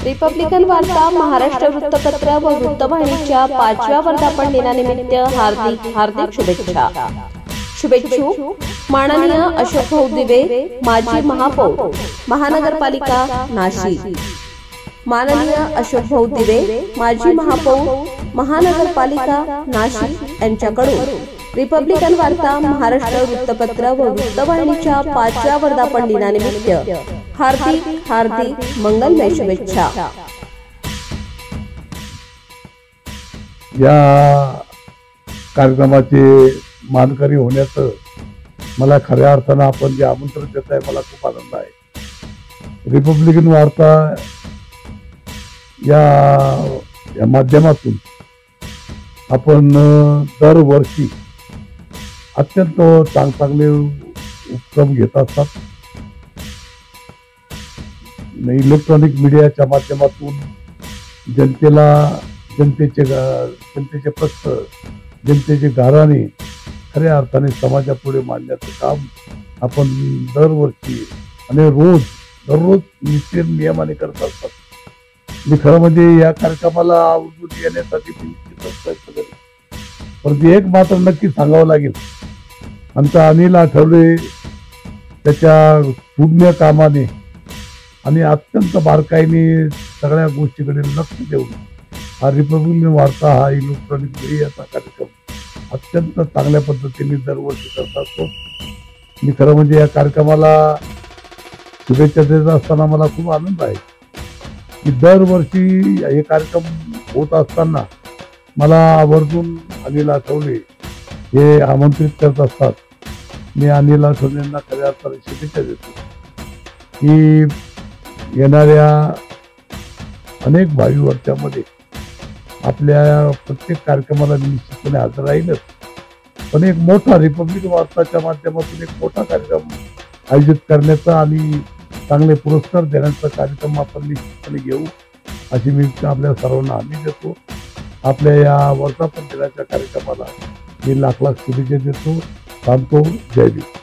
Republican वार्ता महाराष्ट्र वृत्तपत्र व वृत्तवाहिनीच्या 5व्या वर्धापन दिनानिमित्त हार्दिक शुभेच्छा। शुभेच्छुक माननीय अशोक भाऊ दिवे, माजी महापौर महानगरपालिका नाशिक। माननीय अशोक भाऊ दिवे, माजी महापौर महानगरपालिका नाशिक यांच्याकडून रिपब्लिकन वार्ता महाराष्ट्र वृत्तपत्र व वृत्तवाहिनीच्या 5व्या वर्धापन दिनानिमित्त हार्दिक मंगलमय शुभेच्छा। या कार्यक्रमाचे मानकरी होण्याचं मला खऱ्या अर्थानं आपण जे आमंत्रण देत आहे मला खूप आनंद आहे। रिपब्लिकन वार्ता या माध्यमातून आपण दरवर्षी अत्यंत चांगले उपक्रम घेत असतात। इलेक्ट्रॉनिक मीडियाच्या माध्यमातून जनतेचे प्रश्न, जनतेचे गाऱ्हाणे खऱ्या अर्थाने समाजापुढे मांडण्याचं काम आपण दरवर्षी आणि दररोज नियमाने करत असतात। मी खरं म्हणजे या कार्यक्रमाला आवडून येण्यासाठी निश्चितच प्रयत्न करेन, परंतु एक मात्र नक्की सांगावं लागेल, आमचा अनिल आठवले त्याच्या पुण्य कामाने आणि अत्यंत बारकाईने सगळ्या गोष्टीकडे लक्ष देऊन हा रिपब्लिकन वार्ता हा इलेक्ट्रॉनिक मीडियाचा कार्यक्रम अत्यंत चांगल्या पद्धतीने दरवर्षी करत असतो। मी खरं म्हणजे या कार्यक्रमाला शुभेच्छा देत असताना मला खूप आनंद आहे की दरवर्षी हे कार्यक्रम होत असताना मला आवर्जून अनिल आठवले हे आमंत्रित करत असतात। मी अनिल आठवलेंना खऱ्या अर्थाने शुभेच्छा देतो की येणाऱ्या अनेक भावी वर्षामध्ये आपल्या प्रत्येक कार्यक्रमाला निश्चितपणे हजर राहीलच, पण एक मोठा रिपब्लिक वार्ताच्या माध्यमातून एक मोठा कार्यक्रम आयोजित करण्याचा आणि चांगले पुरस्कार देण्याचा कार्यक्रम आपण निश्चितपणे घेऊ अशी मी आपल्या सर्वांना हमी देतो। आपल्या या वर्धापन दिनाच्या कार्यक्रमाला मी लाख शुभेच्छा देतो। सांगतो जय भीम।